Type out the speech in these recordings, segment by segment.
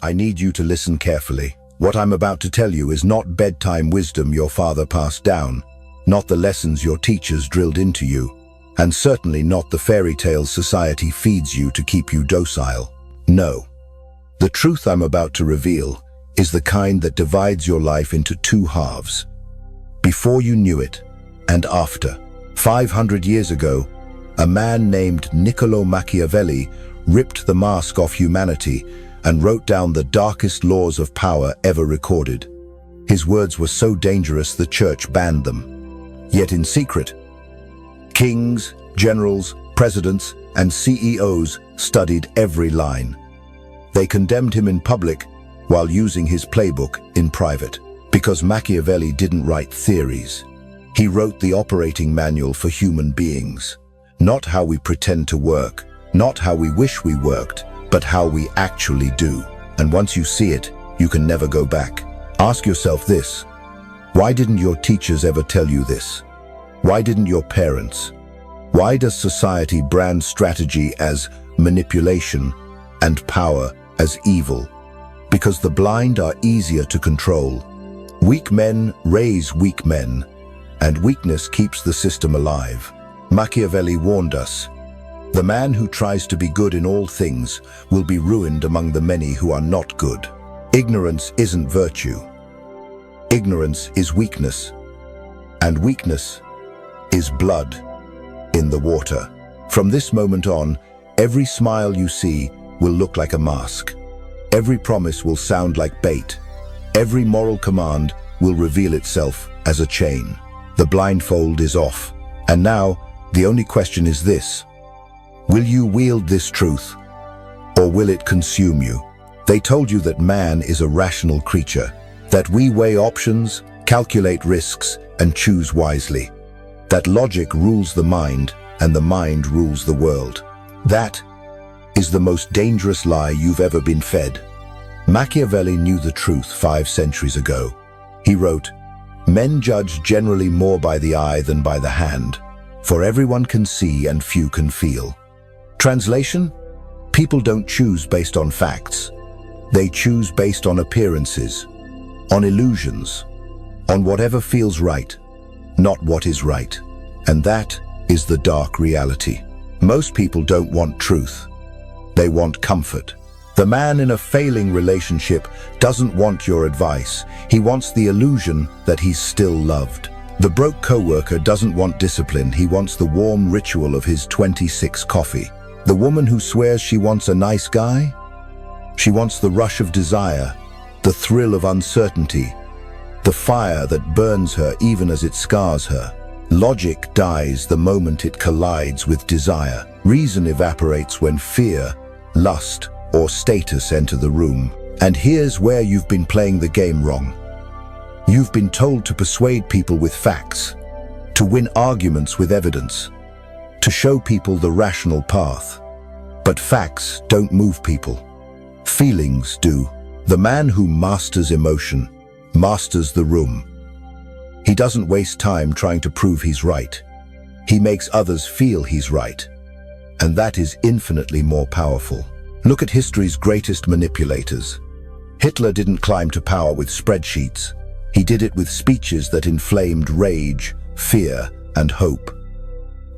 I need you to listen carefully. What I'm about to tell you is not bedtime wisdom your father passed down, not the lessons your teachers drilled into you, and certainly not the fairy tales society feeds you to keep you docile. No. The truth I'm about to reveal is the kind that divides your life into two halves. Before you knew it, and after. 500 years ago, a man named Niccolo Machiavelli ripped the mask off humanity and wrote down the darkest laws of power ever recorded. His words were so dangerous the church banned them. Yet in secret, kings, generals, presidents, and CEOs studied every line. They condemned him in public while using his playbook in private. Because Machiavelli didn't write theories. He wrote the operating manual for human beings. Not how we pretend to work, not how we wish we worked, but how we actually do. And once you see it, you can never go back. Ask yourself this: why didn't your teachers ever tell you this? Why didn't your parents? Why does society brand strategy as manipulation and power as evil? Because the blind are easier to control. Weak men raise weak men, and weakness keeps the system alive. Machiavelli warned us, the man who tries to be good in all things will be ruined among the many who are not good. Ignorance isn't virtue. Ignorance is weakness, and weakness is blood in the water. From this moment on, every smile you see will look like a mask. Every promise will sound like bait. Every moral command will reveal itself as a chain. The blindfold is off. And now, the only question is this: will you wield this truth, or will it consume you? They told you that man is a rational creature, that we weigh options, calculate risks, and choose wisely, that logic rules the mind, and the mind rules the world. That is the most dangerous lie you've ever been fed. Machiavelli knew the truth 5 centuries ago. He wrote, "Men judge generally more by the eye than by the hand, for everyone can see and few can feel." Translation: people don't choose based on facts. They choose based on appearances, on illusions, on whatever feels right, not what is right. And that is the dark reality. Most people don't want truth. They want comfort. The man in a failing relationship doesn't want your advice. He wants the illusion that he's still loved. The broke coworker doesn't want discipline. He wants the warm ritual of his 26 coffee. The woman who swears she wants a nice guy? She wants the rush of desire, the thrill of uncertainty, the fire that burns her even as it scars her. Logic dies the moment it collides with desire. Reason evaporates when fear, lust, or status enter the room. And here's where you've been playing the game wrong. You've been told to persuade people with facts, to win arguments with evidence, to show people the rational path. But facts don't move people. Feelings do. The man who masters emotion masters the room. He doesn't waste time trying to prove he's right. He makes others feel he's right. And that is infinitely more powerful. Look at history's greatest manipulators. Hitler didn't climb to power with spreadsheets. He did it with speeches that inflamed rage, fear, and hope.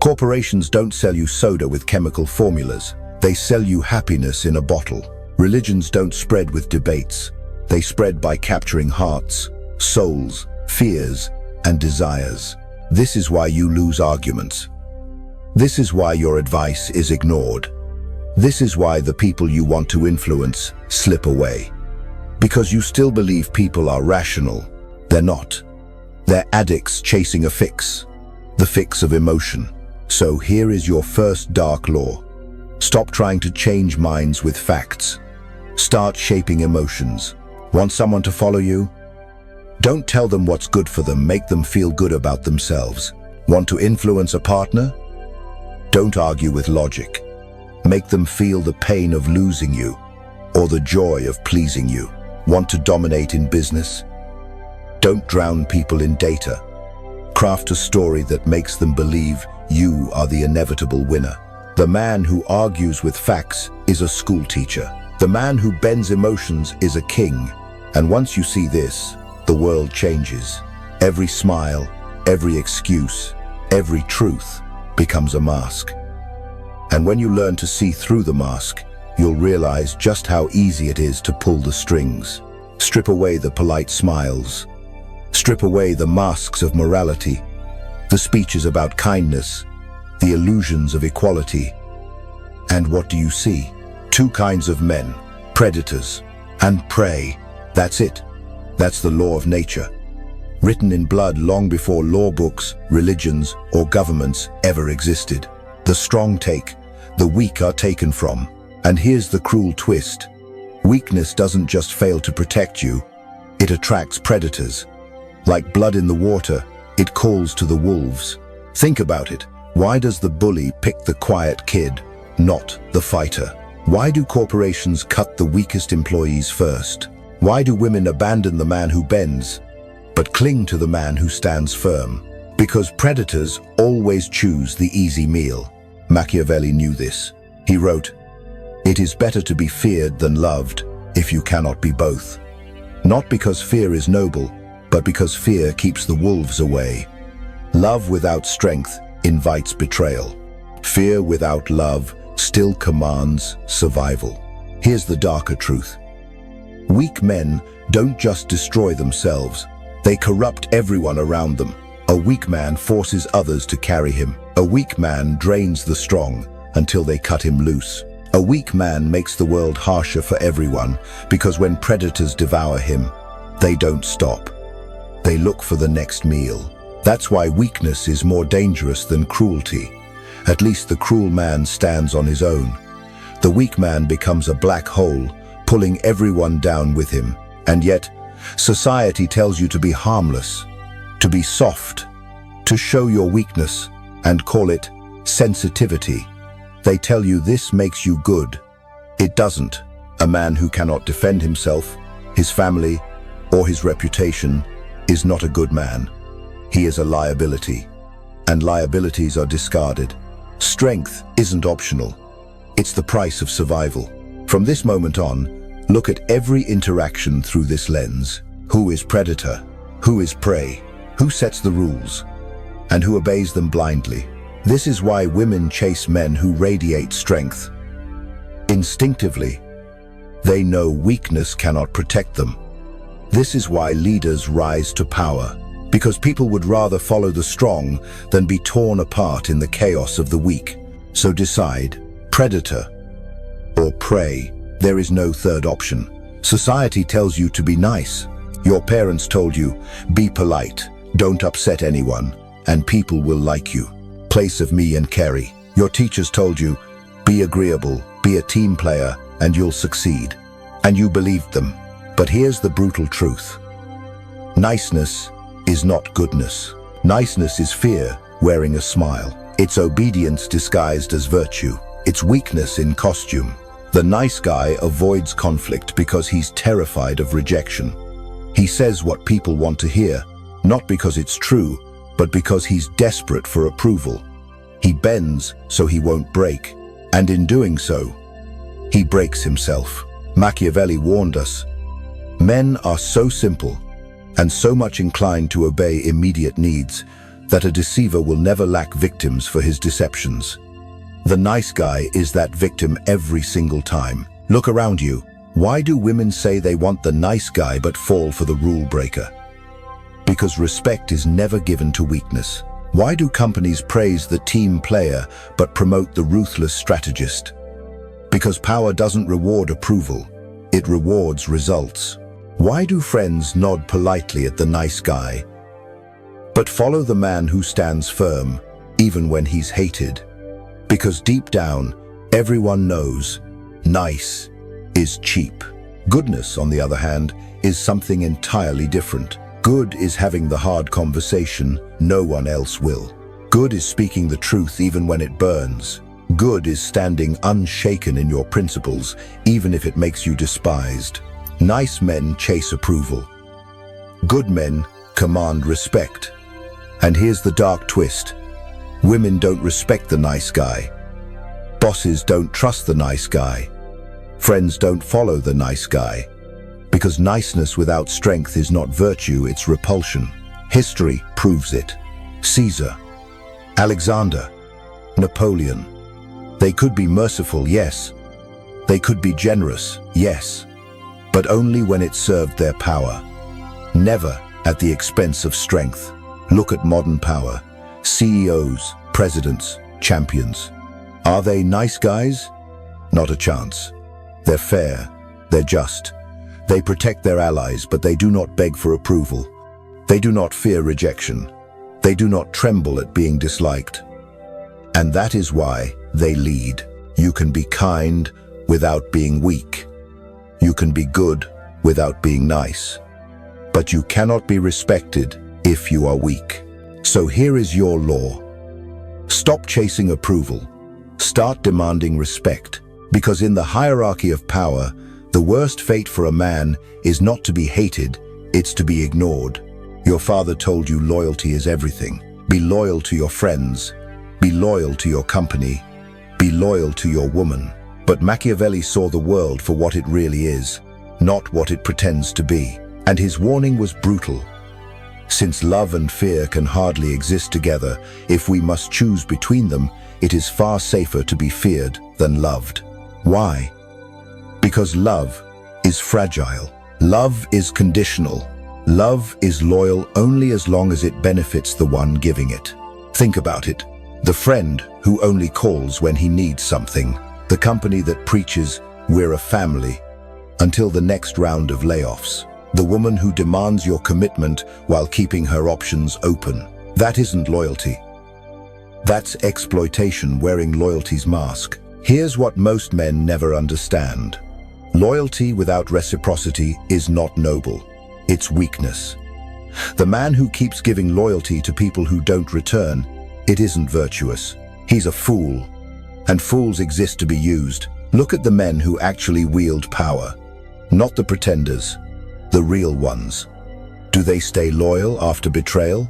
Corporations don't sell you soda with chemical formulas. They sell you happiness in a bottle. Religions don't spread with debates. They spread by capturing hearts, souls, fears, and desires. This is why you lose arguments. This is why your advice is ignored. This is why the people you want to influence slip away. Because you still believe people are rational. They're not. They're addicts chasing a fix. The fix of emotion. So here is your first dark law. Stop trying to change minds with facts. Start shaping emotions. Want someone to follow you? Don't tell them what's good for them. Make them feel good about themselves. Want to influence a partner? Don't argue with logic. Make them feel the pain of losing you or the joy of pleasing you. Want to dominate in business? Don't drown people in data. Craft a story that makes them believe you are the inevitable winner. The man who argues with facts is a school teacher. The man who bends emotions is a king. And once you see this, the world changes. Every smile, every excuse, every truth becomes a mask. And when you learn to see through the mask, you'll realize just how easy it is to pull the strings. Strip away the polite smiles. Strip away the masks of morality, the speeches about kindness, the illusions of equality. And what do you see? Two kinds of men, predators and prey. That's it. That's the law of nature, written in blood long before law books, religions, or governments ever existed. The strong take, the weak are taken from. And here's the cruel twist. Weakness doesn't just fail to protect you, it attracts predators. Like blood in the water, it calls to the wolves. Think about it. Why does the bully pick the quiet kid, not the fighter? Why do corporations cut the weakest employees first? Why do women abandon the man who bends, but cling to the man who stands firm? Because predators always choose the easy meal. Machiavelli knew this. He wrote, "It is better to be feared than loved, if you cannot be both." Not because fear is noble, but because fear keeps the wolves away. Love without strength invites betrayal. Fear without love still commands survival. Here's the darker truth. Weak men don't just destroy themselves, they corrupt everyone around them. A weak man forces others to carry him. A weak man drains the strong until they cut him loose. A weak man makes the world harsher for everyone, because when predators devour him, they don't stop. They look for the next meal. That's why weakness is more dangerous than cruelty. At least the cruel man stands on his own. The weak man becomes a black hole, pulling everyone down with him. And yet, society tells you to be harmless, to be soft, to show your weakness, and call it sensitivity. They tell you this makes you good. It doesn't. A man who cannot defend himself, his family, or his reputation is not a good man. He is a liability, and liabilities are discarded. Strength isn't optional. It's the price of survival. From this moment on, look at every interaction through this lens. Who is predator? Who is prey? Who sets the rules? And who obeys them blindly? This is why women chase men who radiate strength. Instinctively, they know weakness cannot protect them. This is why leaders rise to power, because people would rather follow the strong than be torn apart in the chaos of the weak. So decide, predator or prey. There is no third option. Society tells you to be nice. Your parents told you, be polite, don't upset anyone, and people will like you. Place of me and Kerry. Your teachers told you, be agreeable, be a team player, and you'll succeed. And you believed them. But here's the brutal truth. Niceness is not goodness. Niceness is fear wearing a smile. It's obedience disguised as virtue. It's weakness in costume. The nice guy avoids conflict because he's terrified of rejection. He says what people want to hear, not because it's true, but because he's desperate for approval. He bends so he won't break, and in doing so, he breaks himself. Machiavelli warned us, men are so simple and so much inclined to obey immediate needs that a deceiver will never lack victims for his deceptions. The nice guy is that victim every single time. Look around you. Why do women say they want the nice guy but fall for the rule breaker? Because respect is never given to weakness. Why do companies praise the team player but promote the ruthless strategist? Because power doesn't reward approval, it rewards results. Why do friends nod politely at the nice guy, but follow the man who stands firm, even when he's hated? Because deep down, everyone knows, nice is cheap. Goodness, on the other hand, is something entirely different. Good is having the hard conversation no one else will. Good is speaking the truth even when it burns. Good is standing unshaken in your principles, even if it makes you despised. Nice men chase approval. Good men command respect. And here's the dark twist. Women don't respect the nice guy. Bosses don't trust the nice guy. Friends don't follow the nice guy, because niceness without strength is not virtue, it's repulsion. History proves it. Caesar, Alexander, Napoleon. They could be merciful, yes. They could be generous, yes. But only when it served their power. Never at the expense of strength. Look at modern power. CEOs, presidents, champions. Are they nice guys? Not a chance. They're fair. They're just. They protect their allies, but they do not beg for approval. They do not fear rejection. They do not tremble at being disliked. And that is why they lead. You can be kind without being weak. You can be good without being nice. But you cannot be respected if you are weak. So here is your law. Stop chasing approval. Start demanding respect. Because in the hierarchy of power, the worst fate for a man is not to be hated, it's to be ignored. Your father told you loyalty is everything. Be loyal to your friends. Be loyal to your company. Be loyal to your woman. But Machiavelli saw the world for what it really is, not what it pretends to be. And his warning was brutal. Since love and fear can hardly exist together, if we must choose between them, it is far safer to be feared than loved. Why? Because love is fragile. Love is conditional. Love is loyal only as long as it benefits the one giving it. Think about it. The friend who only calls when he needs something. The company that preaches, "We're a family," until the next round of layoffs. The woman who demands your commitment while keeping her options open. That isn't loyalty. That's exploitation wearing loyalty's mask. Here's what most men never understand. Loyalty without reciprocity is not noble. It's weakness. The man who keeps giving loyalty to people who don't return, it isn't virtuous. He's a fool. And fools exist to be used. Look at the men who actually wield power. Not the pretenders. The real ones. Do they stay loyal after betrayal?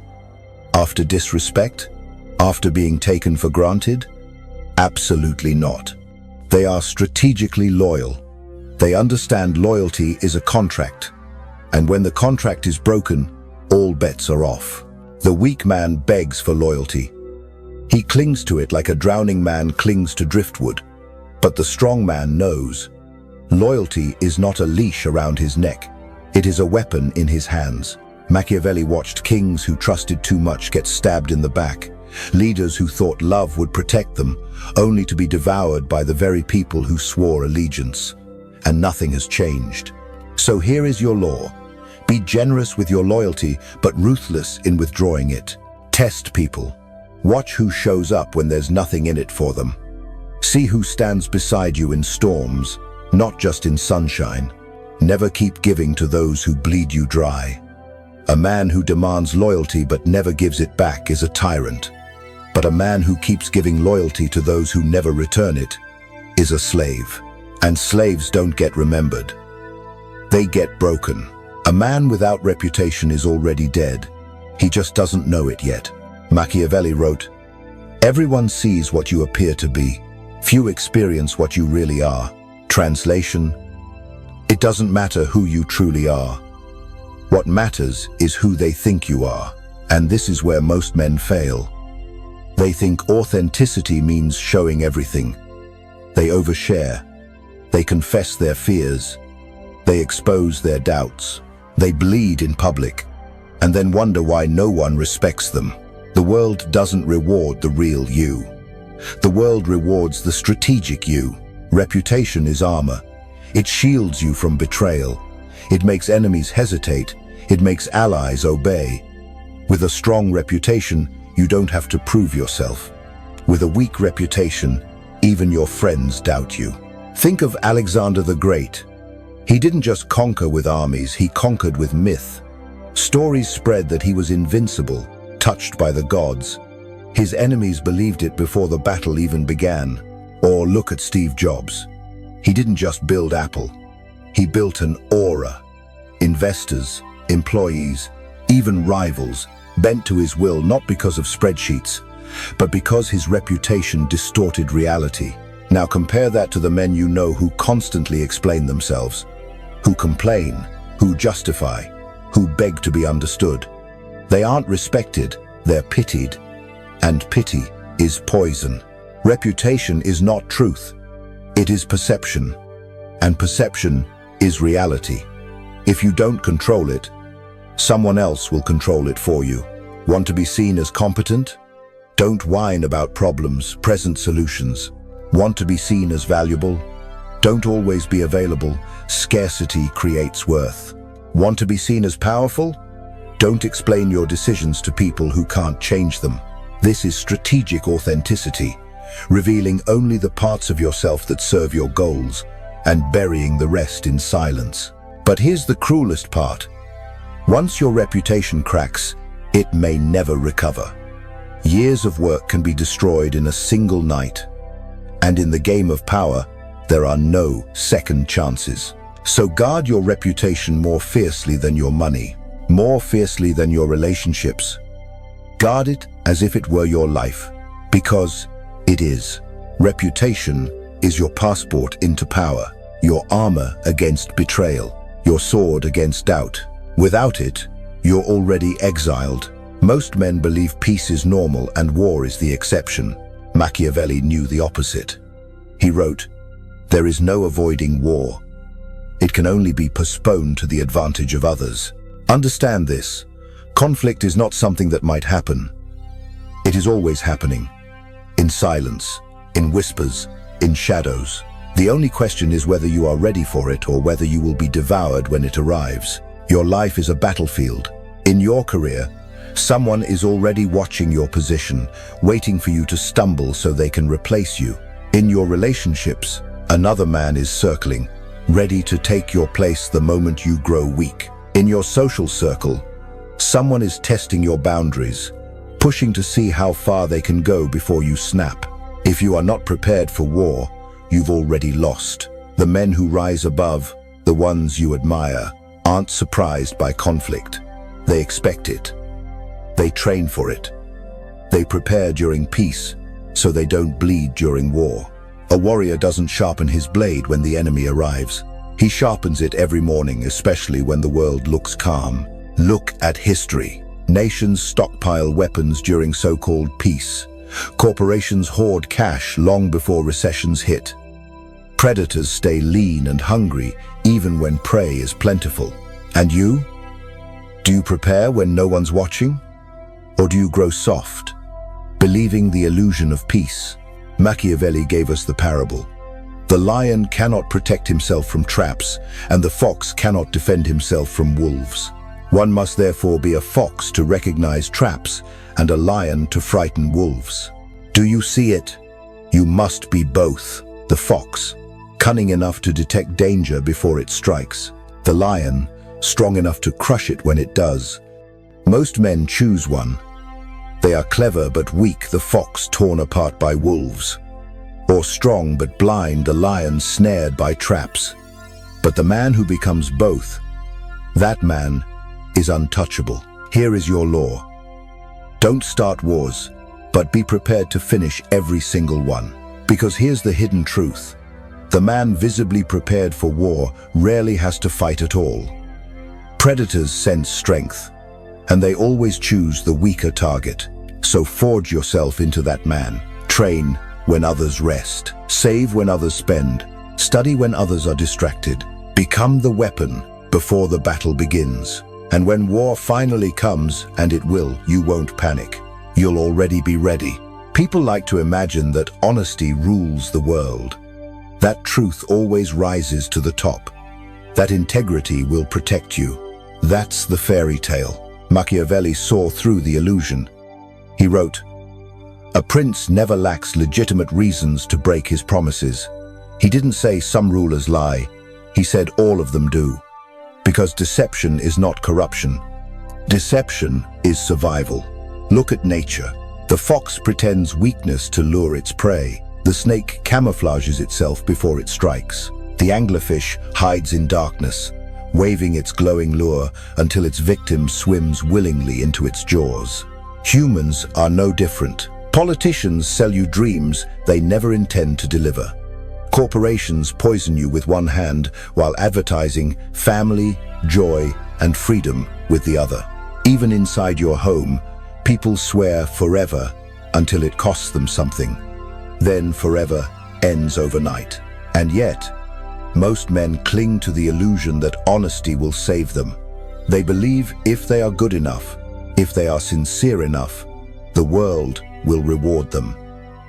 After disrespect? After being taken for granted? Absolutely not. They are strategically loyal. They understand loyalty is a contract. And when the contract is broken, all bets are off. The weak man begs for loyalty. He clings to it like a drowning man clings to driftwood. But the strong man knows. Loyalty is not a leash around his neck. It is a weapon in his hands. Machiavelli watched kings who trusted too much get stabbed in the back. Leaders who thought love would protect them, only to be devoured by the very people who swore allegiance. And nothing has changed. So here is your law. Be generous with your loyalty, but ruthless in withdrawing it. Test people. Watch who shows up when there's nothing in it for them. See who stands beside you in storms, not just in sunshine. Never keep giving to those who bleed you dry. A man who demands loyalty but never gives it back is a tyrant. But a man who keeps giving loyalty to those who never return it is a slave. And slaves don't get remembered. They get broken. A man without reputation is already dead. He just doesn't know it yet. Machiavelli wrote, "Everyone sees what you appear to be. Few experience what you really are." Translation: it doesn't matter who you truly are. What matters is who they think you are. And this is where most men fail. They think authenticity means showing everything. They overshare. They confess their fears. They expose their doubts. They bleed in public, and then wonder why no one respects them. The world doesn't reward the real you. The world rewards the strategic you. Reputation is armor. It shields you from betrayal. It makes enemies hesitate. It makes allies obey. With a strong reputation, you don't have to prove yourself. With a weak reputation, even your friends doubt you. Think of Alexander the Great. He didn't just conquer with armies, he conquered with myth. Stories spread that he was invincible, touched by the gods. His enemies believed it before the battle even began. Or look at Steve Jobs. He didn't just build Apple. He built an aura. Investors, employees, even rivals, bent to his will not because of spreadsheets, but because his reputation distorted reality. Now compare that to the men you know who constantly explain themselves, who complain, who justify, who beg to be understood. They aren't respected, they're pitied. And pity is poison. Reputation is not truth. It is perception. And perception is reality. If you don't control it, someone else will control it for you. Want to be seen as competent? Don't whine about problems, present solutions. Want to be seen as valuable? Don't always be available. Scarcity creates worth. Want to be seen as powerful? Don't explain your decisions to people who can't change them. This is strategic authenticity, revealing only the parts of yourself that serve your goals and burying the rest in silence. But here's the cruelest part. Once your reputation cracks, it may never recover. Years of work can be destroyed in a single night. And in the game of power, there are no second chances. So guard your reputation more fiercely than your money, more fiercely than your relationships. Guard it as if it were your life, because it is. Reputation is your passport into power, your armor against betrayal, your sword against doubt. Without it, you're already exiled. Most men believe peace is normal and war is the exception. Machiavelli knew the opposite. He wrote, "There is no avoiding war. It can only be postponed to the advantage of others." Understand this. Conflict is not something that might happen. It is always happening. In silence, in whispers, in shadows. The only question is whether you are ready for it or whether you will be devoured when it arrives. Your life is a battlefield. In your career, someone is already watching your position, waiting for you to stumble so they can replace you. In your relationships, another man is circling, ready to take your place the moment you grow weak. In your social circle, someone is testing your boundaries, pushing to see how far they can go before you snap. If you are not prepared for war, you've already lost. The men who rise above, the ones you admire, aren't surprised by conflict. They expect it. They train for it. They prepare during peace, so they don't bleed during war. A warrior doesn't sharpen his blade when the enemy arrives. He sharpens it every morning, especially when the world looks calm. Look at history. Nations stockpile weapons during so-called peace. Corporations hoard cash long before recessions hit. Predators stay lean and hungry even when prey is plentiful. And you? Do you prepare when no one's watching? Or do you grow soft, believing the illusion of peace? Machiavelli gave us the parable. The lion cannot protect himself from traps, and the fox cannot defend himself from wolves. One must therefore be a fox to recognize traps and a lion to frighten wolves. Do you see it? You must be both. The fox, cunning enough to detect danger before it strikes. The lion, strong enough to crush it when it does. Most men choose one. They are clever but weak, the fox torn apart by wolves. Or strong but blind, the lion snared by traps. But the man who becomes both, that man is untouchable. Here is your law. Don't start wars, but be prepared to finish every single one. Because here's the hidden truth. The man visibly prepared for war rarely has to fight at all. Predators sense strength, and they always choose the weaker target. So forge yourself into that man. Train when others rest. Save when others spend. Study when others are distracted. Become the weapon before the battle begins. And when war finally comes, and it will, you won't panic. You'll already be ready. People like to imagine that honesty rules the world. That truth always rises to the top. That integrity will protect you. That's the fairy tale. Machiavelli saw through the illusion. He wrote, "A prince never lacks legitimate reasons to break his promises." He didn't say some rulers lie. He said all of them do. Because deception is not corruption. Deception is survival. Look at nature. The fox pretends weakness to lure its prey. The snake camouflages itself before it strikes. The anglerfish hides in darkness, waving its glowing lure until its victim swims willingly into its jaws. Humans are no different. Politicians sell you dreams they never intend to deliver. Corporations poison you with one hand while advertising family, joy, and freedom with the other. Even inside your home, people swear forever until it costs them something. Then forever ends overnight. And yet, most men cling to the illusion that honesty will save them. They believe if they are good enough, if they are sincere enough, the world will reward them.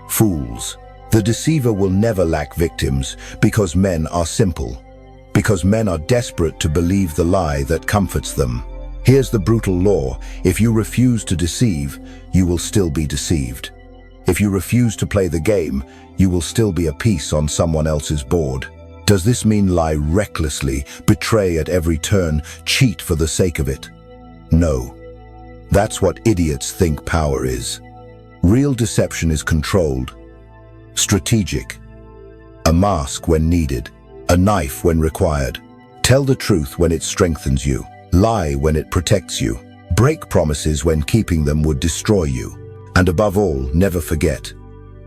Fools. The deceiver will never lack victims because men are simple, because men are desperate to believe the lie that comforts them. Here's the brutal law: if you refuse to deceive, you will still be deceived. If you refuse to play the game, you will still be a piece on someone else's board. Does this mean lie recklessly, betray at every turn, cheat for the sake of it? No. That's what idiots think power is. Real deception is controlled, strategic, a mask when needed, a knife when required. Tell the truth when it strengthens you, lie when it protects you, break promises when keeping them would destroy you. And above all, never forget,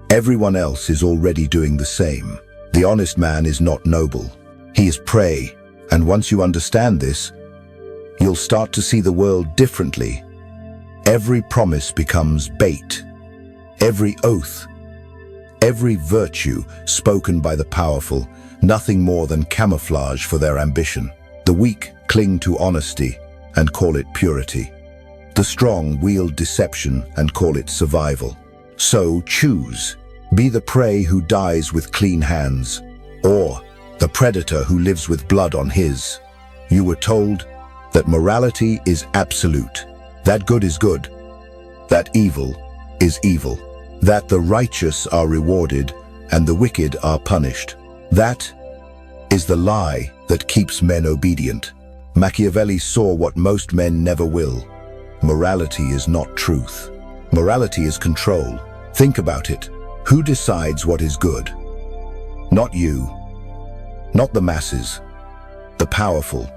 everyone else is already doing the same. The honest man is not noble. He is prey, and once you understand this, you'll start to see the world differently. Every promise becomes bait. Every oath, every virtue spoken by the powerful, nothing more than camouflage for their ambition. The weak cling to honesty and call it purity. The strong wield deception and call it survival. So choose. Be the prey who dies with clean hands, or the predator who lives with blood on his. You were told that morality is absolute, that good is good, that evil is evil, that the righteous are rewarded and the wicked are punished. That is the lie that keeps men obedient. Machiavelli saw what most men never will. Morality is not truth. Morality is control. Think about it. Who decides what is good? Not you. Not the masses. The powerful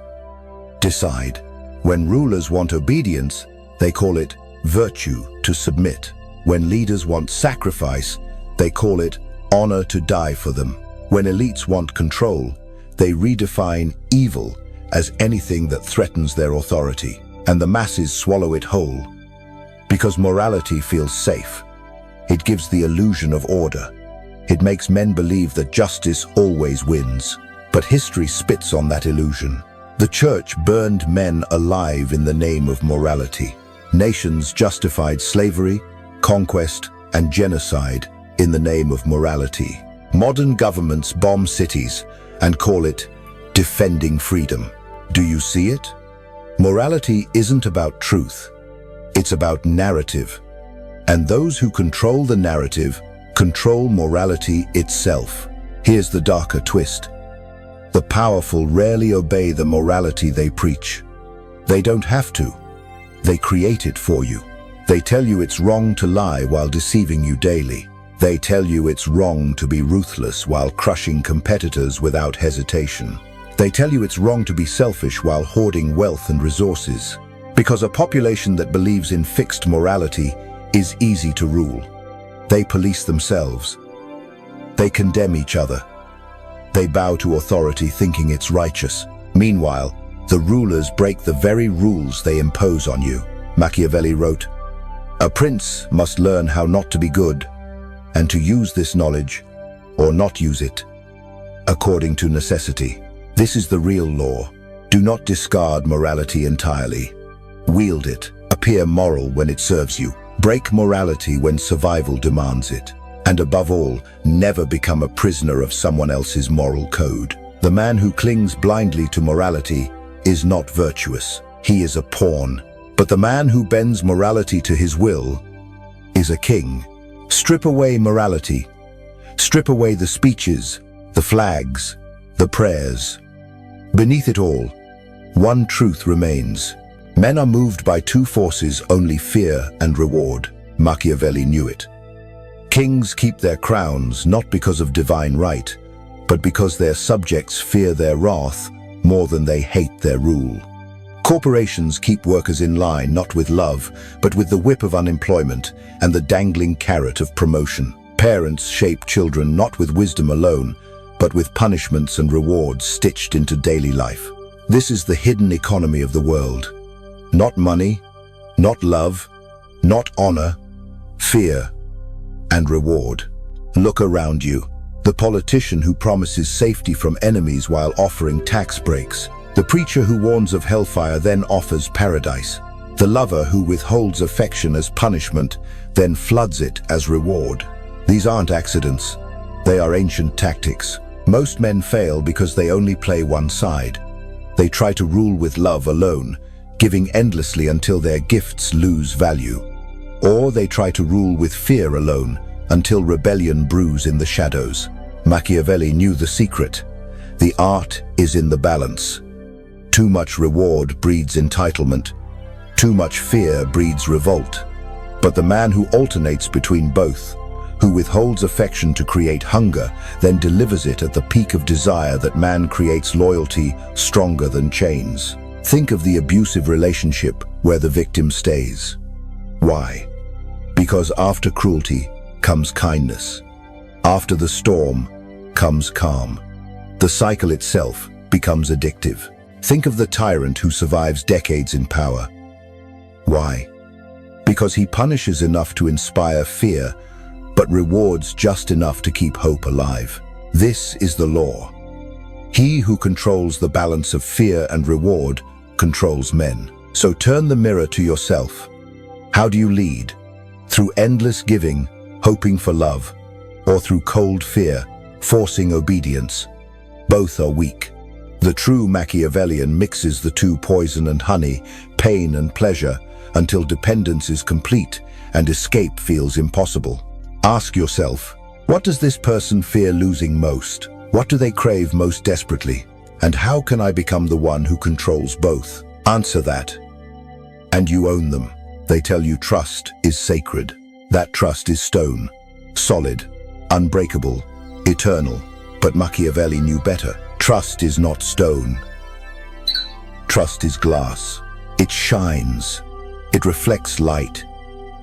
decide. When rulers want obedience, they call it virtue to submit. When leaders want sacrifice, they call it honor to die for them. When elites want control, they redefine evil as anything that threatens their authority. And the masses swallow it whole. Because morality feels safe. It gives the illusion of order. It makes men believe that justice always wins. But history spits on that illusion. The church burned men alive in the name of morality. Nations justified slavery, conquest, and genocide in the name of morality. Modern governments bomb cities and call it defending freedom. Do you see it? Morality isn't about truth. It's about narrative. And those who control the narrative control morality itself. Here's the darker twist. The powerful rarely obey the morality they preach. They don't have to. They create it for you. They tell you it's wrong to lie while deceiving you daily. They tell you it's wrong to be ruthless while crushing competitors without hesitation. They tell you it's wrong to be selfish while hoarding wealth and resources. Because a population that believes in fixed morality is easy to rule. They police themselves. They condemn each other. They bow to authority thinking it's righteous. Meanwhile, the rulers break the very rules they impose on you. Machiavelli wrote, "A prince must learn how not to be good, and to use this knowledge, or not use it, according to necessity." This is the real law. Do not discard morality entirely. Wield it. Appear moral when it serves you. Break morality when survival demands it. And above all, never become a prisoner of someone else's moral code. The man who clings blindly to morality is not virtuous. He is a pawn. But the man who bends morality to his will is a king. Strip away morality. Strip away the speeches, the flags, the prayers. Beneath it all, one truth remains. Men are moved by two forces only: fear and reward. Machiavelli knew it. Kings keep their crowns not because of divine right, but because their subjects fear their wrath more than they hate their rule. Corporations keep workers in line not with love, but with the whip of unemployment and the dangling carrot of promotion. Parents shape children not with wisdom alone, but with punishments and rewards stitched into daily life. This is the hidden economy of the world. Not money, not love, not honor, fear and reward. Look around you. The politician who promises safety from enemies while offering tax breaks. The preacher who warns of hellfire then offers paradise. The lover who withholds affection as punishment, then floods it as reward. These aren't accidents. They are ancient tactics. Most men fail because they only play one side. They try to rule with love alone, giving endlessly until their gifts lose value. Or they try to rule with fear alone, until rebellion brews in the shadows. Machiavelli knew the secret. The art is in the balance. Too much reward breeds entitlement. Too much fear breeds revolt. But the man who alternates between both, who withholds affection to create hunger, then delivers it at the peak of desire that man creates loyalty stronger than chains. Think of the abusive relationship where the victim stays. Why? Because after cruelty comes kindness. After the storm comes calm. The cycle itself becomes addictive. Think of the tyrant who survives decades in power. Why? Because he punishes enough to inspire fear, but rewards just enough to keep hope alive. This is the law. He who controls the balance of fear and reward controls men. So turn the mirror to yourself. How do you lead? Through endless giving, hoping for love, or through cold fear, forcing obedience? Both are weak. The true Machiavellian mixes the two, poison and honey, pain and pleasure, until dependence is complete and escape feels impossible. Ask yourself, what does this person fear losing most? What do they crave most desperately? And how can I become the one who controls both? Answer that, and you own them. They tell you trust is sacred. That trust is stone, solid, unbreakable, eternal. But Machiavelli knew better. Trust is not stone. Trust is glass. It shines. It reflects light.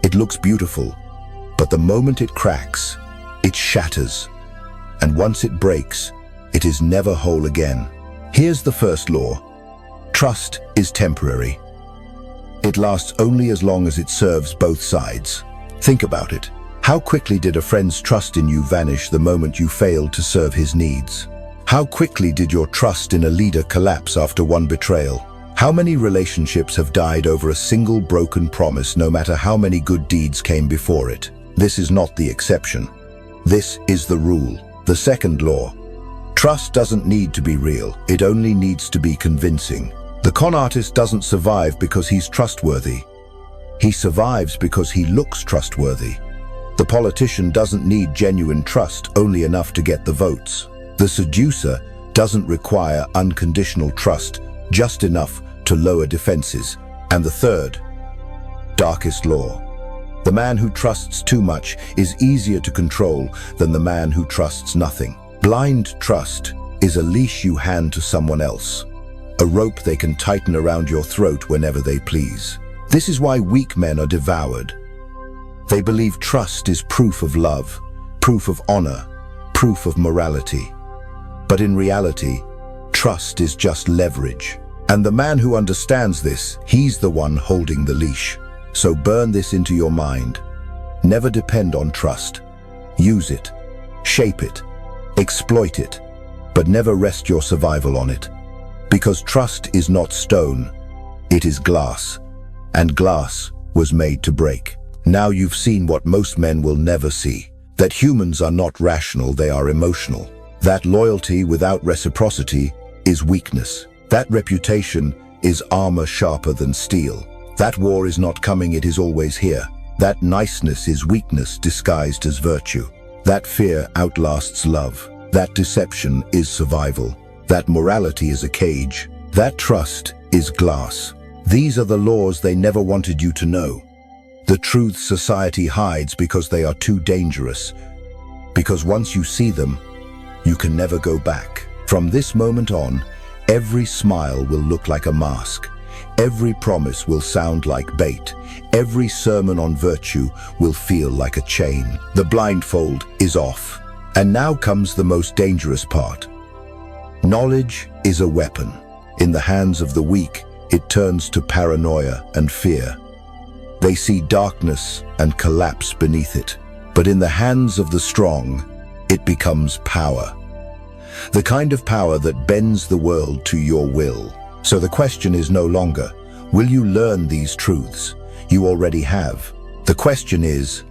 It looks beautiful. But the moment it cracks, it shatters. And once it breaks, it is never whole again. Here's the first law. Trust is temporary. It lasts only as long as it serves both sides. Think about it. How quickly did a friend's trust in you vanish the moment you failed to serve his needs? How quickly did your trust in a leader collapse after one betrayal? How many relationships have died over a single broken promise, no matter how many good deeds came before it? This is not the exception. This is the rule. The second law. Trust doesn't need to be real. It only needs to be convincing. The con artist doesn't survive because he's trustworthy. He survives because he looks trustworthy. The politician doesn't need genuine trust, only enough to get the votes. The seducer doesn't require unconditional trust, just enough to lower defenses. And the third, darkest law. The man who trusts too much is easier to control than the man who trusts nothing. Blind trust is a leash you hand to someone else, a rope they can tighten around your throat whenever they please. This is why weak men are devoured. They believe trust is proof of love, proof of honor, proof of morality. But in reality, trust is just leverage. And the man who understands this, he's the one holding the leash. So burn this into your mind. Never depend on trust. Use it, shape it, exploit it, but never rest your survival on it. Because trust is not stone, it is glass. And glass was made to break. Now you've seen what most men will never see. That humans are not rational, they are emotional. That loyalty without reciprocity is weakness. That reputation is armor sharper than steel. That war is not coming, it is always here. That niceness is weakness disguised as virtue. That fear outlasts love. That deception is survival. That morality is a cage. That trust is glass. These are the laws they never wanted you to know. The truths society hides because they are too dangerous. Because once you see them, you can never go back. From this moment on, every smile will look like a mask. Every promise will sound like bait. Every sermon on virtue will feel like a chain. The blindfold is off. And now comes the most dangerous part. Knowledge is a weapon. In the hands of the weak, it turns to paranoia and fear. They see darkness and collapse beneath it. But in the hands of the strong, it becomes power. The kind of power that bends the world to your will. So the question is no longer, will you learn these truths? You already have. The question is,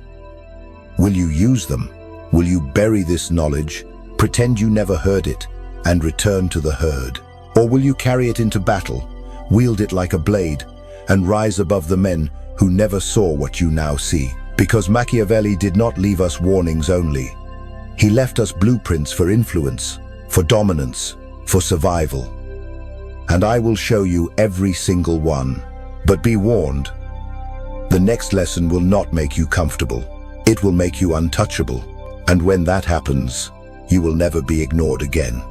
will you use them? Will you bury this knowledge, pretend you never heard it, and return to the herd? Or will you carry it into battle, wield it like a blade, and rise above the men who never saw what you now see? Because Machiavelli did not leave us warnings only. He left us blueprints for influence, for dominance, for survival. And I will show you every single one. But be warned, the next lesson will not make you comfortable. It will make you untouchable. And when that happens, you will never be ignored again.